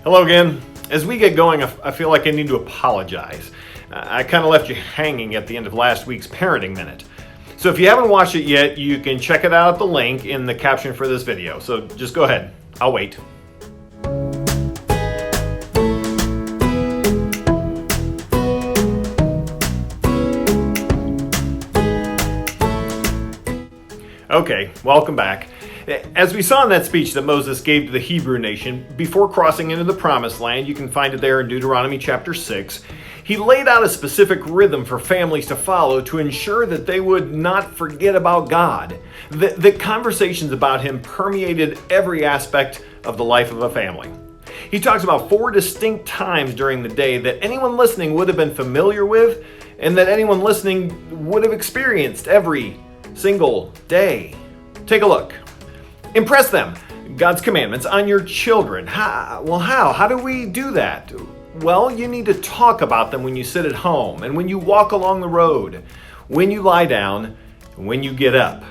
Hello again. As we get going, I feel like I need to apologize. I kind of left you hanging at the end of last week's Parenting Minute. So if you haven't watched it yet, you can check it out at the link in the caption for this video. So just go ahead. I'll wait. Okay, welcome back. As we saw in that speech that Moses gave to the Hebrew nation before crossing into the Promised Land, you can find it there in Deuteronomy chapter 6, he laid out a specific rhythm for families to follow to ensure that they would not forget about God. The conversations about him permeated every aspect of the life of a family. He talks about 4 distinct times during the day that anyone listening would have been familiar with and that anyone listening would have experienced every single day. Take a look. Impress them, God's commandments, on your children. How? How do we do that? Well, you need to talk about them when you sit at home and when you walk along the road, when you lie down, and when you get up.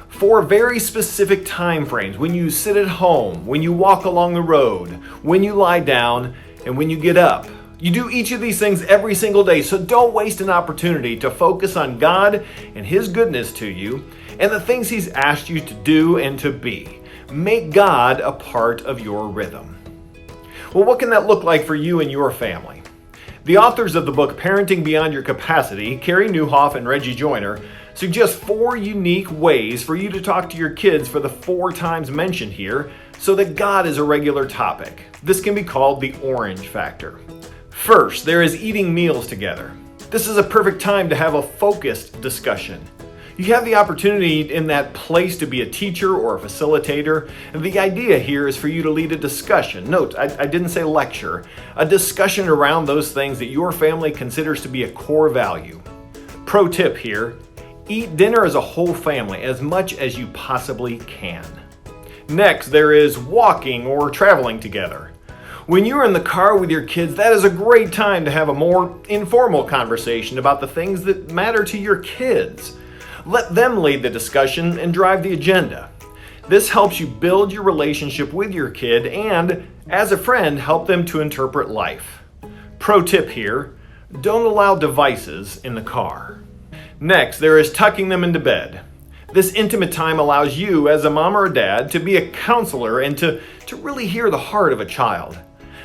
4 very specific time frames: when you sit at home, when you walk along the road, when you lie down, and when you get up. You do each of these things every single day, so don't waste an opportunity to focus on God and His goodness to you and the things He's asked you to do and to be. Make God a part of your rhythm. Well, what can that look like for you and your family? The authors of the book Parenting Beyond Your Capacity, Carey, Nieuwhof, and Reggie suggest 4 unique ways for you to talk to your kids for the 4 times mentioned here so that God is a regular topic. This can be called the orange factor. First, there is eating meals together. This is a perfect time to have a focused discussion. You have the opportunity in that place to be a teacher or a facilitator. And the idea here is for you to lead a discussion. Note, I didn't say lecture. A discussion around those things that your family considers to be a core value. Pro tip here, eat dinner as a whole family as much as you possibly can. Next, there is walking or traveling together. When you're in the car with your kids, that is a great time to have a more informal conversation about the things that matter to your kids. Let them lead the discussion and drive the agenda. This helps you build your relationship with your kid and, as a friend, help them to interpret life. Pro tip here, don't allow devices in the car. Next, there is tucking them into bed. This intimate time allows you, as a mom or a dad, to be a counselor and to really hear the heart of a child.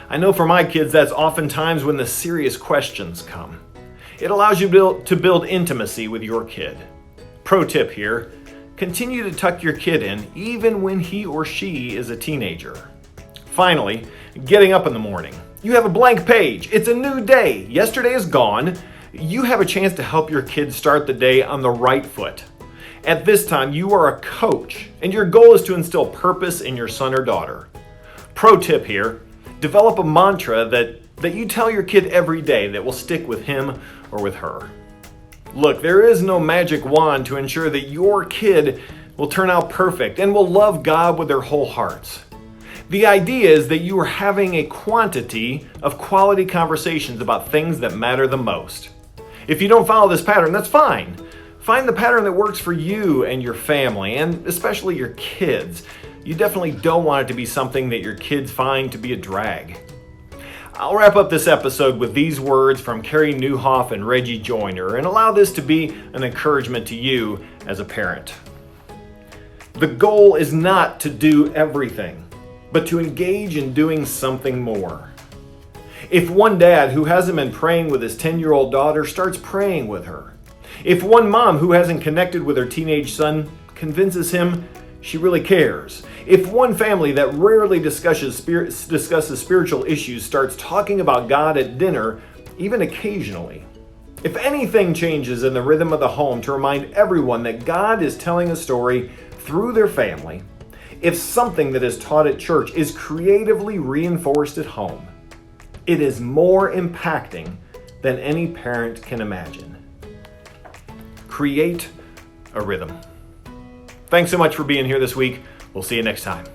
I know for my kids, that's oftentimes when the serious questions come. It allows you to build intimacy with your kid. Pro tip here, continue to tuck your kid in even when he or she is a teenager. Finally, getting up in the morning. You have a blank page. It's a new day. Yesterday is gone. You have a chance to help your kids start the day on the right foot. At this time, you are a coach, and your goal is to instill purpose in your son or daughter. Pro tip here, develop a mantra that you tell your kid every day that will stick with him or with her. Look, there is no magic wand to ensure that your kid will turn out perfect and will love God with their whole hearts. The idea is that you are having a quantity of quality conversations about things that matter the most. If you don't follow this pattern, that's fine. Find the pattern that works for you and your family, and especially your kids. You definitely don't want it to be something that your kids find to be a drag. I'll wrap up this episode with these words from Carey, Nieuwhof, and Reggie and allow this to be an encouragement to you as a parent. The goal is not to do everything, but to engage in doing something more. If one dad who hasn't been praying with his 10-year-old daughter starts praying with her, if one mom who hasn't connected with her teenage son convinces him she really cares, if one family that rarely discusses spiritual issues starts talking about God at dinner, even occasionally, if anything changes in the rhythm of the home to remind everyone that God is telling a story through their family, if something that is taught at church is creatively reinforced at home, it is more impacting than any parent can imagine. Create a rhythm. Thanks so much for being here this week. We'll see you next time.